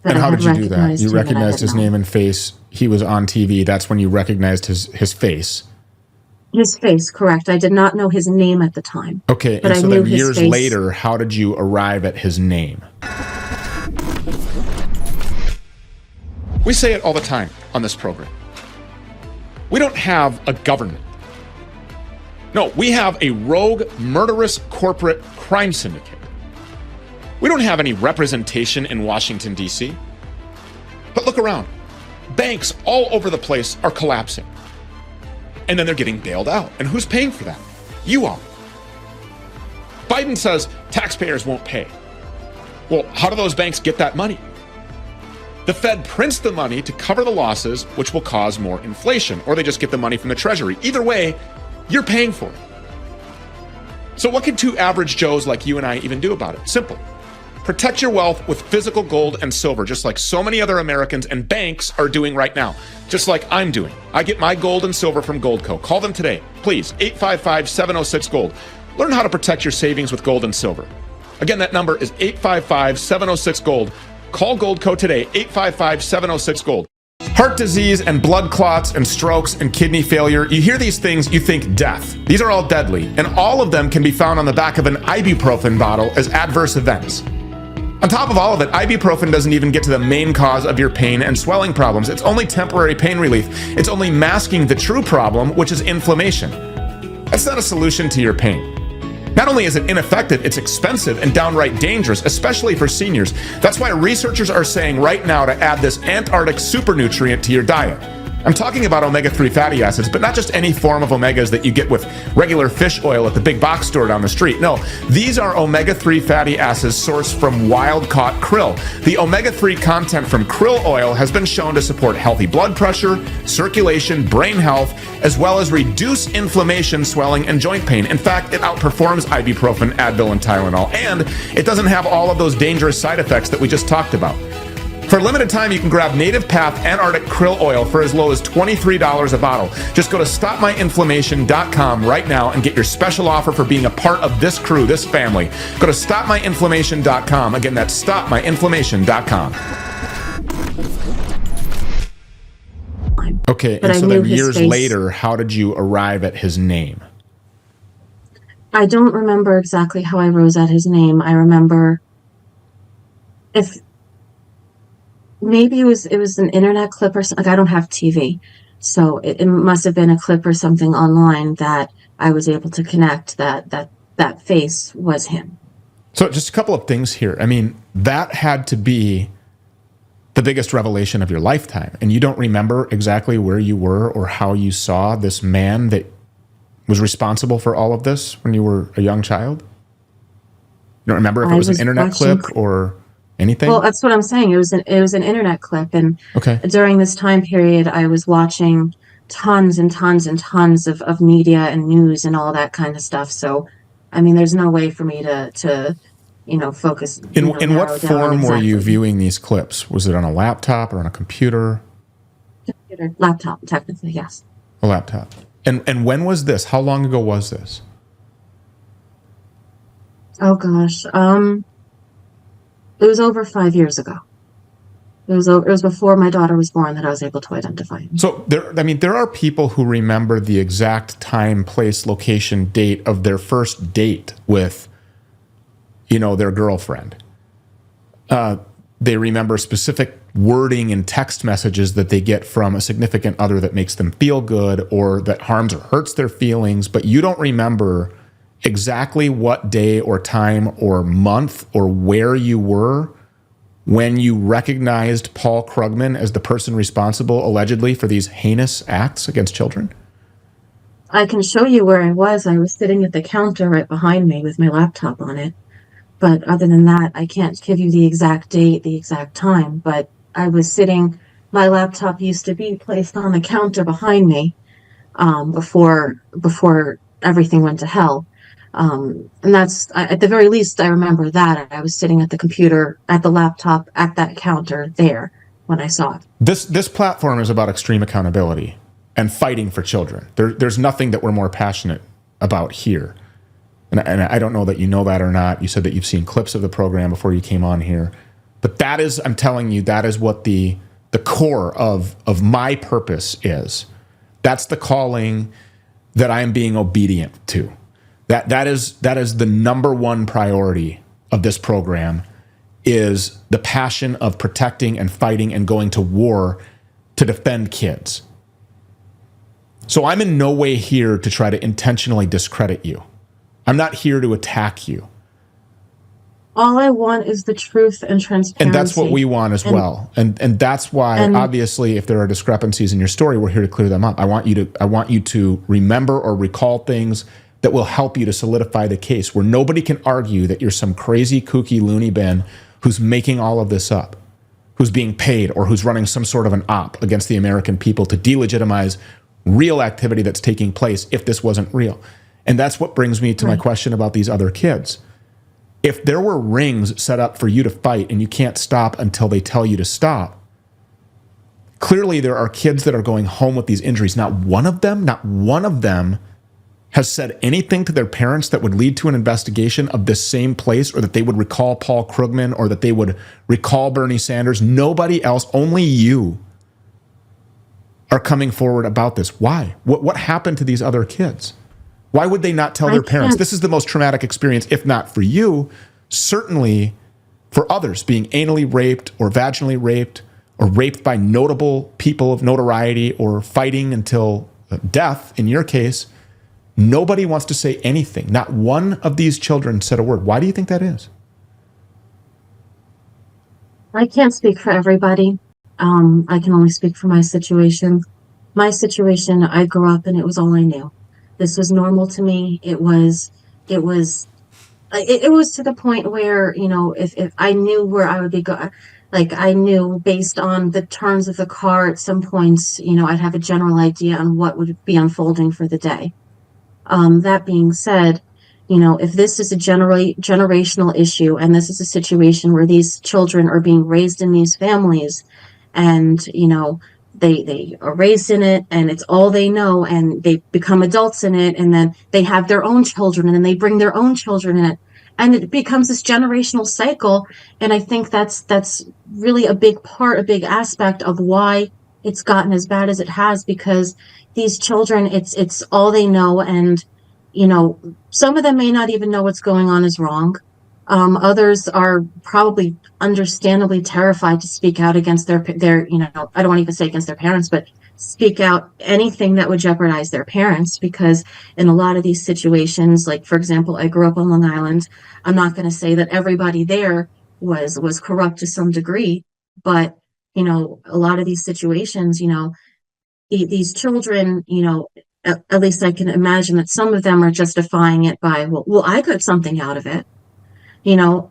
S4: But
S3: and how did you do that? You recognized his name and face. He was on TV. That's when you recognized his face.
S4: His face, correct. I did not know his name at the time.
S3: Okay, and so then years later, how did you arrive at his name?
S2: We say it all the time on this program. We don't have a government. No, we have a rogue, murderous corporate crime syndicate. We don't have any representation in Washington, D.C. But look around. Banks all over the place are collapsing. And then they're getting bailed out. And who's paying for that? You are. Biden says taxpayers won't pay. Well, how do those banks get that money? The Fed prints the money to cover the losses, which will cause more inflation, or they just get the money from the Treasury. Either way, you're paying for it. So what can two average Joes like you and I even do about it? Simple. Protect your wealth with physical gold and silver, just like so many other Americans and banks are doing right now, just like I'm doing. I get my gold and silver from Goldco. Call them today, please, 855-706-GOLD. Learn how to protect your savings with gold and silver. Again, that number is 855-706-GOLD. Call Goldco today, 855-706-GOLD. Heart disease and blood clots and strokes and kidney failure. You hear these things, you think death. These are all deadly, and all of them can be found on the back of an ibuprofen bottle as adverse events. On top of all of it, ibuprofen doesn't even get to the main cause of your pain and swelling problems. It's only temporary pain relief. It's only masking the true problem, which is inflammation. That's not a solution to your pain. Not only is it ineffective, it's expensive and downright dangerous, especially for seniors. That's why researchers are saying right now to add this Antarctic super nutrient to your diet. I'm talking about omega-3 fatty acids, but not just any form of omegas that you get with regular fish oil at the big box store down the street. No, these are omega-3 fatty acids sourced from wild-caught krill. The omega-3 content from krill oil has been shown to support healthy blood pressure, circulation, brain health, as well as reduce inflammation, swelling, and joint pain. In fact, it outperforms ibuprofen, Advil, and Tylenol, and it doesn't have all of those dangerous side effects that we just talked about. For a limited time, you can grab Native Path Antarctic Krill Oil for as low as $23 a bottle. Just go to stopmyinflammation.com right now and get your special offer for being a part of this crew, this family. Go to stopmyinflammation.com. Again, that's stopmyinflammation.com. Okay, and so then years later, how did you arrive at his name?
S4: I don't remember exactly how I rose at his name. I remember if maybe it was an internet clip or something. Like, I don't have TV, so it must have been a clip or something online that I was able to connect that face was him.
S3: So just a couple of things here. I mean, that had to be the biggest revelation of your lifetime. And you don't remember exactly where you were or how you saw this man that was responsible for all of this when you were a young child? You don't remember if it was an internet clip or anything?
S4: Well, that's what I'm saying. It was an internet clip, and
S3: Okay.
S4: during this time period, I was watching tons and tons and tons of media and news and all that kind of stuff. So, I mean, there's no way for me to focus.
S3: In what
S4: narrow down
S3: form were you
S4: exactly.
S3: viewing these clips? Was it on a laptop or on a computer?
S4: Computer, laptop, technically, yes.
S3: A laptop. And when was this? How long ago was this?
S4: Oh gosh, it was over 5 years ago. It was before my daughter was born that I was able to identify him.
S3: So there are people who remember the exact time, place, location, date of their first date with, their girlfriend. They remember specific wording in text messages that they get from a significant other that makes them feel good or that harms or hurts their feelings, but you don't remember exactly what day or time or month or where you were when you recognized Paul Krugman as the person responsible, allegedly, for these heinous acts against children?
S4: I can show you where I was. I was sitting at the counter right behind me with my laptop on it. But other than that, I can't give you the exact date, the exact time. But I was sitting, my laptop used to be placed on the counter behind me before everything went to hell. And that's, at the very least, I remember that. I was sitting at the computer, at the laptop, at that counter there when I saw it.
S3: This platform is about extreme accountability and fighting for children. There's nothing that we're more passionate about here. And I don't know that you know that or not. You said that you've seen clips of the program before you came on here. But that is, I'm telling you, that is what the core of my purpose is. That's the calling that I am being obedient to. That is the number one priority of this program, is the passion of protecting and fighting and going to war to defend kids. So I'm in no way here to try to intentionally discredit you. I'm not here to attack you.
S4: All I want is the truth and transparency.
S3: And that's what we want as well. And that's why, obviously, if there are discrepancies in your story, we're here to clear them up. I want you to remember or recall things that will help you to solidify the case, where nobody can argue that you're some crazy, kooky loony bin who's making all of this up, who's being paid, or who's running some sort of an op against the American people to delegitimize real activity that's taking place if this wasn't real. And that's what brings me to my question about these other kids. If there were rings set up for you to fight and you can't stop until they tell you to stop, clearly there are kids that are going home with these injuries. Not one of them has said anything to their parents that would lead to an investigation of this same place, or that they would recall Paul Krugman, or that they would recall Bernie Sanders. Nobody else, only you, are coming forward about this. Why? What happened to these other kids? Why would they not tell their parents? This is the most traumatic experience, if not for you, certainly for others, being anally raped or vaginally raped or raped by notable people of notoriety or fighting until death, in your case. Nobody wants to say anything. Not one of these children said a word. Why do you think that is?
S4: I can't speak for everybody. I can only speak for my situation. My situation, I grew up and it was all I knew. This was normal to me. It was to the point where, if I knew where I would be going, like I knew based on the turns of the car at some points, I'd have a general idea on what would be unfolding for the day. That being said, if this is a generational issue, and this is a situation where these children are being raised in these families, and they are raised in it, and it's all they know, and they become adults in it, and then they have their own children, and then they bring their own children in it, and it becomes this generational cycle. And I think that's really a big aspect of why it's gotten as bad as it has, because these children, it's all they know, and some of them may not even know what's going on is wrong. Others are probably understandably terrified to speak out against their, I don't want to even say against their parents, but speak out anything that would jeopardize their parents, because in a lot of these situations, like, for example, I grew up on Long Island. I'm not going to say that everybody there was corrupt to some degree, but, a lot of these situations, these children, at least I can imagine that some of them are justifying it by, well, I got something out of it. You know,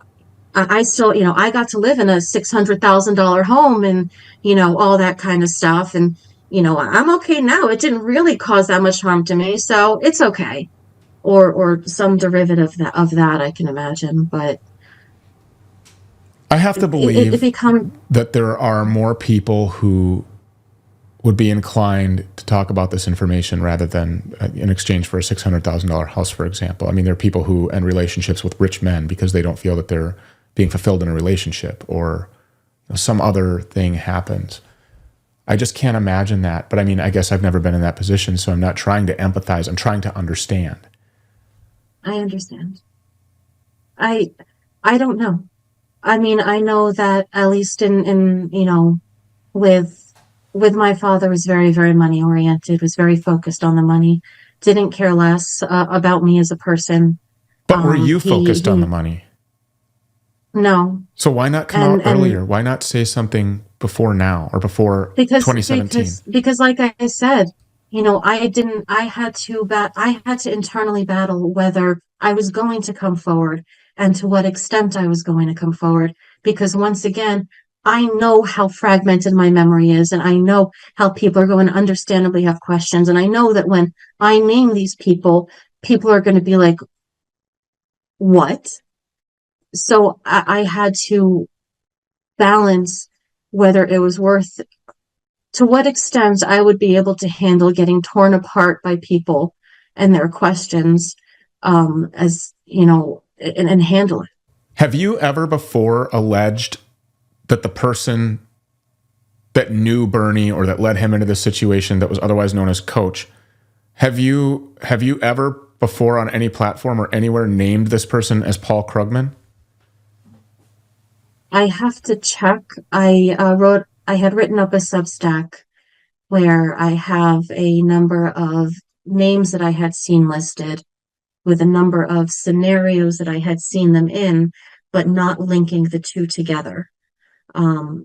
S4: I still, I got to live in a $600,000 home and, all that kind of stuff. And, I'm okay now. It didn't really cause that much harm to me, so it's okay. Or some derivative of that, I can imagine. But
S3: I have to believe
S4: it become
S3: that there are more people who would be inclined to talk about this information rather than in exchange for a $600,000 house, for example. I mean, there are people who end relationships with rich men because they don't feel that they're being fulfilled in a relationship, or some other thing happens. I just can't imagine that. But I mean, I guess I've never been in that position, so I'm not trying to empathize. I'm trying to understand.
S4: I understand. I don't know. I mean, I know that at least in with my father, was very, very money oriented, was very focused on the money, didn't care less about me as a person.
S3: But were you
S4: He
S3: focused on
S4: he
S3: the money?
S4: No.
S3: So why not come
S4: And
S3: out earlier? Why not say something before now or before
S4: because
S3: 2017?
S4: because like I said, I had to internally battle whether I was going to come forward and to what extent I was going to come forward, because once again, I know how fragmented my memory is, and I know how people are going to understandably have questions, and I know that when I name these people are going to be like, what? So I had to balance whether it was worth, to what extent I would be able to handle getting torn apart by people and their questions, as and handle it.
S3: Have you ever before alleged that the person that knew Bernie or that led him into this situation that was otherwise known as Coach, have you ever before on any platform or anywhere named this person as Paul Krugman?
S4: I have to check. I had written up a Substack where I have a number of names that I had seen listed, with a number of scenarios that I had seen them in, but not linking the two together.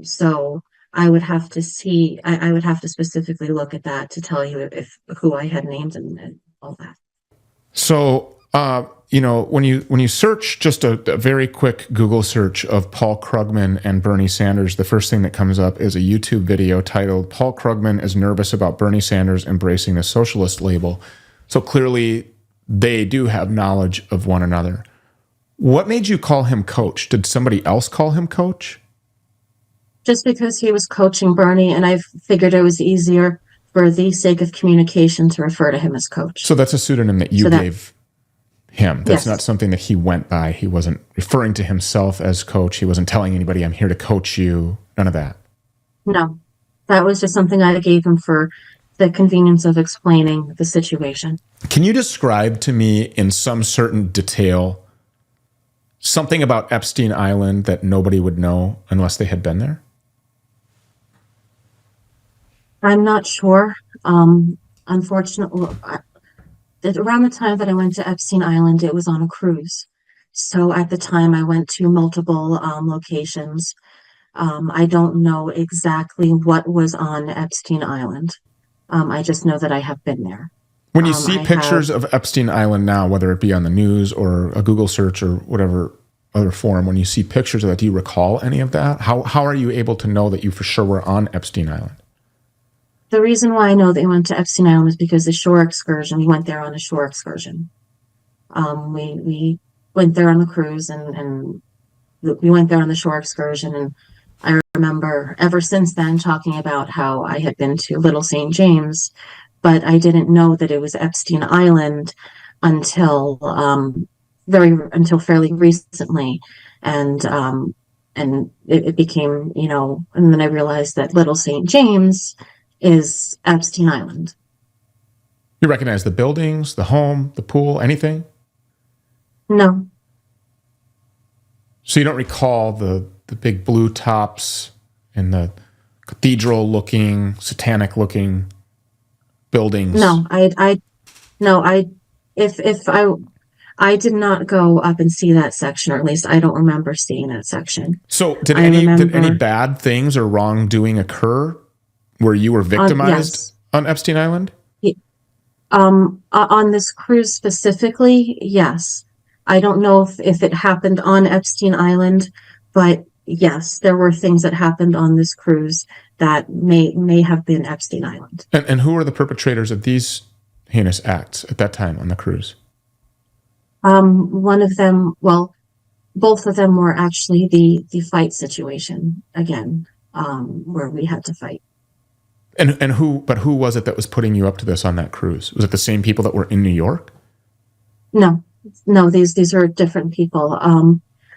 S4: So I would have to see, I would have to specifically look at that to tell you if who I had named and all that.
S3: So, when you search just a very quick Google search of Paul Krugman and Bernie Sanders, the first thing that comes up is a YouTube video titled "Paul Krugman is nervous about Bernie Sanders embracing the socialist label." So clearly they do have knowledge of one another. What made you call him Coach? Did somebody else call him Coach?
S4: Just because he was coaching Bernie, and I figured it was easier for the sake of communication to refer to him as Coach.
S3: So that's a pseudonym that you gave him. That's
S4: Yes.
S3: not something that he went by. He wasn't referring to himself as Coach. He wasn't telling anybody, "I'm here to coach you." None of that.
S4: No, that was just something I gave him for the convenience of explaining the situation.
S3: Can you describe to me in some certain detail something about Epstein Island that nobody would know unless they had been there?
S4: I'm not sure. Unfortunately, around the time that I went to Epstein Island, it was on a cruise. So at the time, I went to multiple locations. I don't know exactly what was on Epstein Island. I just know that I have been there.
S3: When you see pictures of Epstein Island now, whether it be on the news or a Google search or whatever other forum, when you see pictures of that, do you recall any of that? How are you able to know that you for sure were on Epstein Island?
S4: The reason why I know they went to Epstein Island was because the shore excursion, we went there on a shore excursion. We went there on the cruise, and we went there on the shore excursion. And I remember ever since then talking about how I had been to Little St. James, but I didn't know that it was Epstein Island until fairly recently. And it became, and then I realized that Little St. James is Epstein Island.
S3: You recognize the buildings, the home, the pool, anything?
S4: No.
S3: So you don't recall the big blue tops and the cathedral-looking, satanic-looking buildings?
S4: No, I did not go up and see that section, or at least I don't remember seeing that section.
S3: So did
S4: I
S3: any bad things or wrongdoing occur where you were victimized
S4: yes.
S3: on Epstein Island?
S4: On this cruise specifically, yes. I don't know if it happened on Epstein Island, but yes, there were things that happened on this cruise that may have been Epstein Island.
S3: And who were the perpetrators of these heinous acts at that time on the cruise?
S4: One of them, well, both of them were actually the fight situation again, where we had to fight.
S3: And who was it that was putting you up to this on that cruise? Was it the same people that were in New York?
S4: No, these are different people.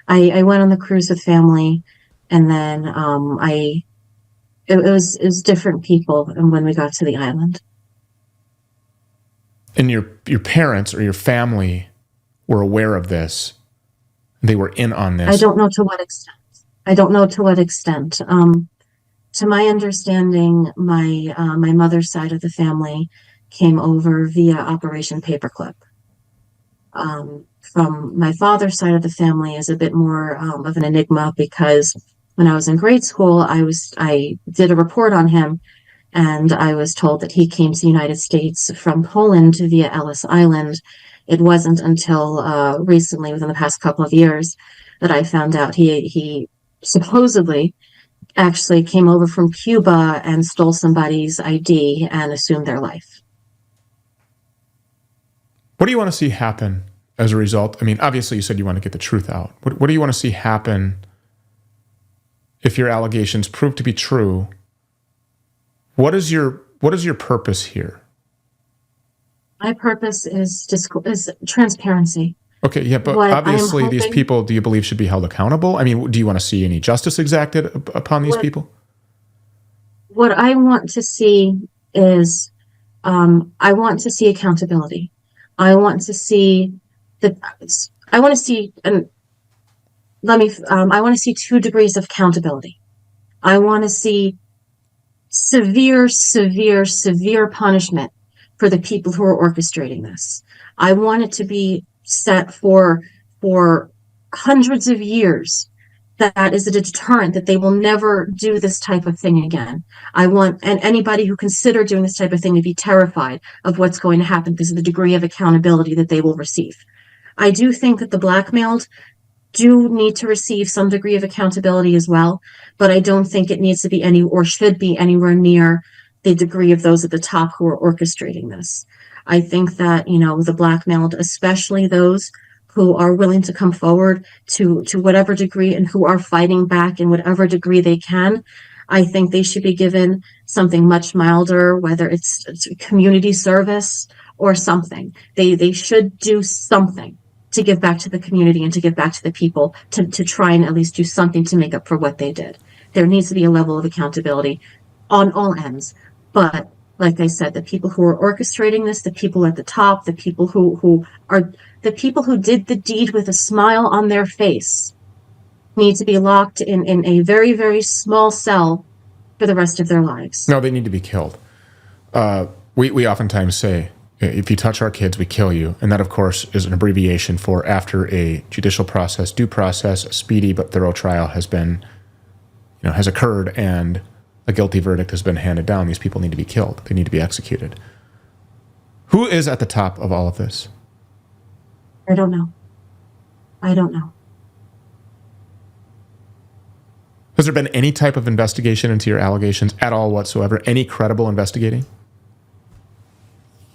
S4: I went on the cruise with family, and then it was different people. And when we got to the island,
S3: And your parents or your family were aware of this. They were in on this.
S4: I don't know to what extent. To my understanding, my mother's side of the family came over via Operation Paperclip. From my father's side of the family is a bit more of an enigma, because when I was in grade school, I did a report on him, and I was told that he came to the United States from Poland via Ellis Island. It wasn't until recently, within the past couple of years, that I found out he supposedly actually came over from Cuba and stole somebody's ID and assumed their life.
S3: What do you want to see happen as a result? I mean, obviously you said you want to get the truth out. What do you want to see happen if your allegations prove to be true? What is your purpose here?
S4: My purpose is transparency.
S3: Okay, yeah, but obviously these people, do you believe, should be held accountable? I mean, do you want to see any justice exacted upon these people?
S4: What I want to see is, I want to see accountability. I want to see, I want to see 2 degrees of accountability. I want to see severe punishment for the people who are orchestrating this. I want it to be set for hundreds of years. That is a deterrent that they will never do this type of thing again. I want, and anybody who consider doing this type of thing, to be terrified of what's going to happen because of the degree of accountability that they will receive. I do think that the blackmailed do need to receive some degree of accountability as well, but I don't think it needs to be or should be anywhere near the degree of those at the top who are orchestrating this. I think that, the blackmailed, especially those who are willing to come forward to whatever degree and who are fighting back in whatever degree they can, I think they should be given something much milder, whether it's community service or something. They should do something to give back to the community and to give back to the people, to try and at least do something to make up for what they did. There needs to be a level of accountability on all ends. But like I said, the people who are orchestrating this, the people at the top, the people who did the deed with a smile on their face, need to be locked in a very, very small cell for the rest of their lives.
S3: No, they need to be killed. We oftentimes say, if you touch our kids, we kill you. And that, of course, is an abbreviation for after a judicial process, due process, a speedy but thorough trial has occurred and a guilty verdict has been handed down. These people need to be killed. They need to be executed. Who is at the top of all of this?
S4: I don't know.
S3: Has there been any type of investigation into your allegations at all whatsoever? Any credible investigating?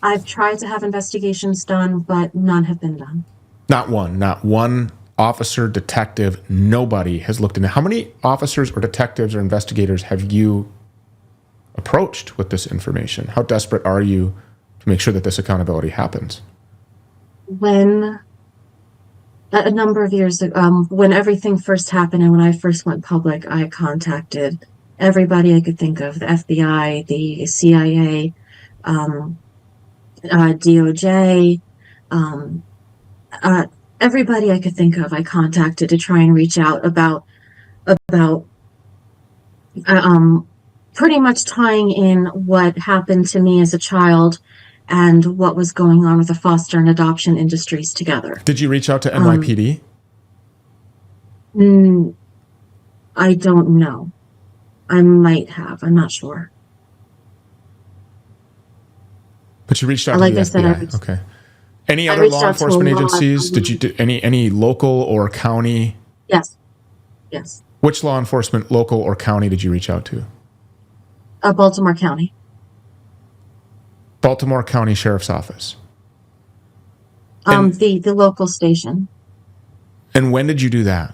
S4: I've tried to have investigations done, but none have been done.
S3: Not one officer, detective, nobody has looked into. How many officers or detectives or investigators have you approached with this information? How desperate are you to make sure that this accountability happens?
S4: When a number of years ago, when everything first happened and when I first went public, I contacted everybody I could think of, the FBI, the CIA, DOJ, um, everybody I could think of, I contacted to try and reach out about um, pretty much tying in what happened to me as a child and what was going on with the foster and adoption industries together.
S3: Did you reach out to NYPD?
S4: I don't know. I might have. I'm not sure.
S3: But you reached out
S4: Like
S3: to the
S4: I said,
S3: FBI. Okay. Any
S4: I
S3: other
S4: reached
S3: law
S4: out to a
S3: enforcement
S4: lot.
S3: agencies? Did you do any local or county?
S4: Yes. Yes.
S3: Which law enforcement, local or county, did you reach out to?
S4: Baltimore County.
S3: Baltimore County Sheriff's Office.
S4: The local station.
S3: And when did you do that?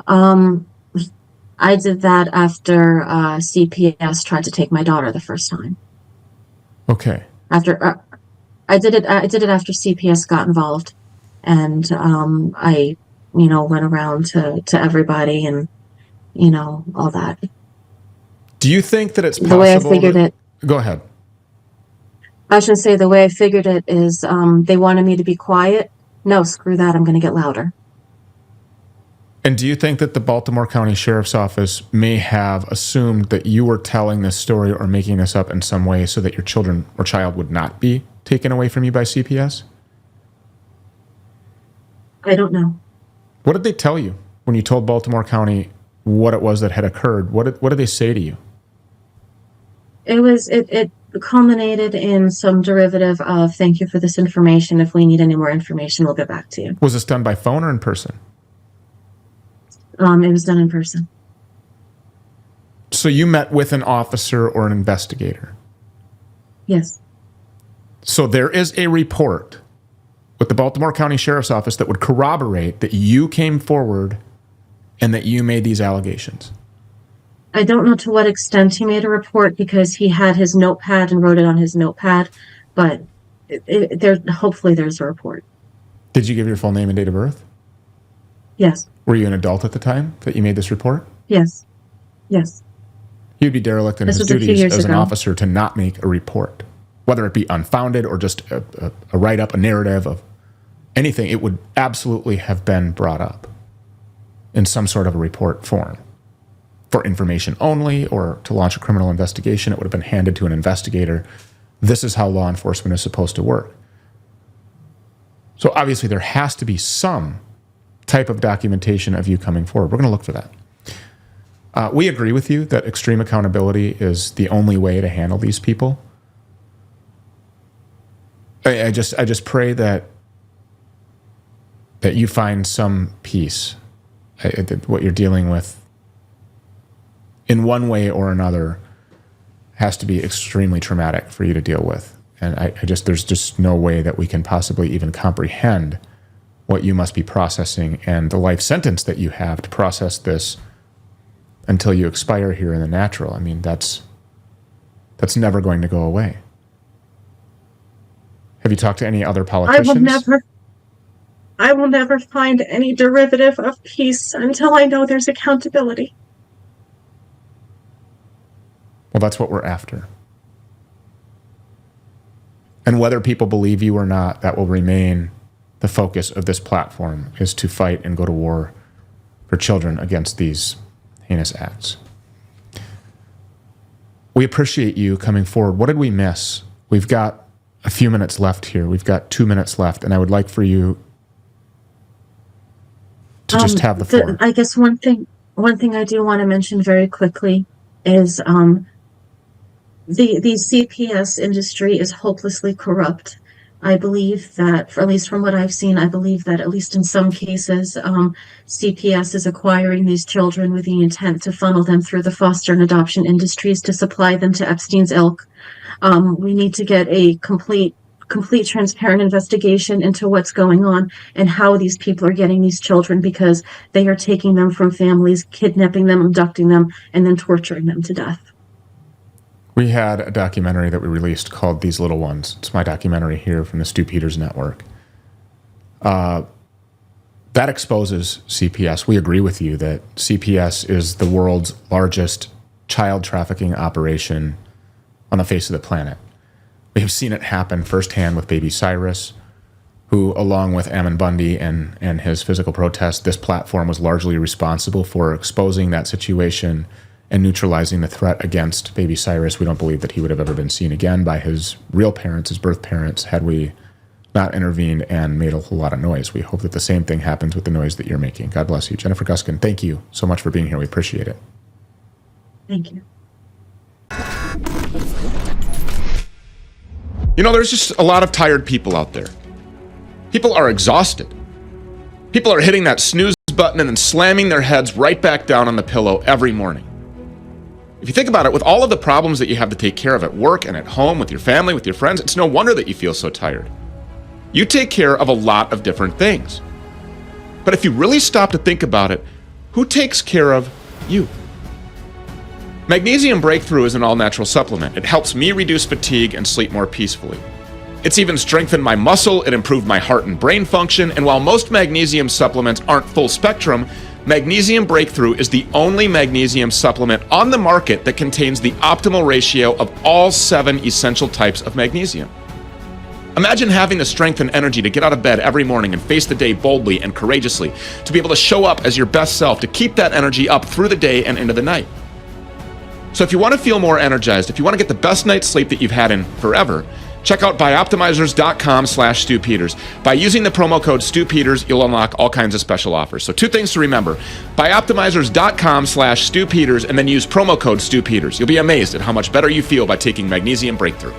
S4: I did that after CPS tried to take my daughter the first time.
S3: Okay.
S4: After I did it after CPS got involved, and I went around to everybody and all that.
S3: Do you think that it's possible?
S4: The way I figured it.
S3: Go ahead.
S4: I should say the way I figured it is they wanted me to be quiet. No, screw that. I'm going to get louder.
S3: And do you think that the Baltimore County Sheriff's Office may have assumed that you were telling this story or making this up in some way so that your children or child would not be taken away from you by CPS?
S4: I don't know.
S3: What did they tell you when you told Baltimore County what it was that had occurred? What did they say to you?
S4: It culminated in some derivative of thank you for this information. If we need any more information, we'll get back to you.
S3: Was this done by phone or in person?
S4: It was done in person.
S3: So you met with an officer or an investigator?
S4: Yes.
S3: So there is a report with the Baltimore County Sheriff's Office that would corroborate that you came forward and that you made these allegations.
S4: I don't know to what extent he made a report because he had his notepad and wrote it on his notepad, but hopefully there's a report.
S3: Did you give your full name and date of birth?
S4: Yes.
S3: Were you an adult at the time that you made this report?
S4: Yes. Yes.
S3: He'd be derelict in
S4: This
S3: his
S4: was a few
S3: duties
S4: years
S3: as an
S4: ago.
S3: officer to not make a report, whether it be unfounded or just a write-up, a narrative of anything. It would absolutely have been brought up in some sort of a report form for information only or to launch a criminal investigation. It would have been handed to an investigator. This is how law enforcement is supposed to work. So obviously there has to be some type of documentation of you coming forward. We're going to look for that. We agree with you that extreme accountability is the only way to handle these people. I just pray that you find some peace. What you're dealing with in one way or another has to be extremely traumatic for you to deal with. And there's just no way that we can possibly even comprehend what you must be processing and the life sentence that you have to process this until you expire here in the natural. I mean, that's never going to go away. Have you talked to any other politicians?
S4: I will never find any derivative of peace until I know there's accountability.
S3: Well, that's what we're after. And whether people believe you or not, that will remain the focus of this platform, is to fight and go to war for children against these heinous acts. We appreciate you coming forward. What did we miss? We've got a few minutes left here. We've got 2 minutes left, and I would like for you to just have the floor.
S4: I guess one thing I do want to mention very quickly is the CPS industry is hopelessly corrupt. I believe that, at least from what I've seen, I believe that at least in some cases, CPS is acquiring these children with the intent to funnel them through the foster and adoption industries to supply them to Epstein's ilk. We need to get a complete transparent investigation into what's going on and how these people are getting these children, because they are taking them from families, kidnapping them, abducting them, and then torturing them to death.
S3: We had a documentary that we released called These Little Ones. It's my documentary here from the Stu Peters Network. That exposes CPS. We agree with you that CPS is the world's largest child trafficking operation on the face of the planet. We've seen it happen firsthand with baby Cyrus, who, along with Ammon Bundy and his physical protest, this platform was largely responsible for exposing that situation and neutralizing the threat against baby Cyrus. We don't believe that he would have ever been seen again by his real parents, his birth parents, had we not intervened and made a whole lot of noise. We hope that the same thing happens with the noise that you're making. God bless you. Jennifer Guskin, thank you so much for being here. We appreciate it.
S4: Thank you.
S2: You know, there's just a lot of tired people out there. People are exhausted. People are hitting that snooze button and then slamming their heads right back down on the pillow every morning. If you think about it, with all of the problems that you have to take care of at work and at home, with your family, with your friends, it's no wonder that you feel so tired. You take care of a lot of different things. But if you really stop to think about it, who takes care of you? Magnesium Breakthrough is an all-natural supplement. It helps me reduce fatigue and sleep more peacefully. It's even strengthened my muscle, it improved my heart and brain function, and while most magnesium supplements aren't full spectrum, Magnesium Breakthrough is the only magnesium supplement on the market that contains the optimal ratio of all 7 essential types of magnesium. Imagine having the strength and energy to get out of bed every morning and face the day boldly and courageously, to be able to show up as your best self, to keep that energy up through the day and into the night. So if you want to feel more energized, if you want to get the best night's sleep that you've had in forever, check out bioptimizers.com/Stu Peters. By using the promo code Stu Peters, you'll unlock all kinds of special offers. So 2 things to remember. Bioptimizers.com/Stu Peters and then use promo code Stu Peters. You'll be amazed at how much better you feel by taking Magnesium Breakthrough.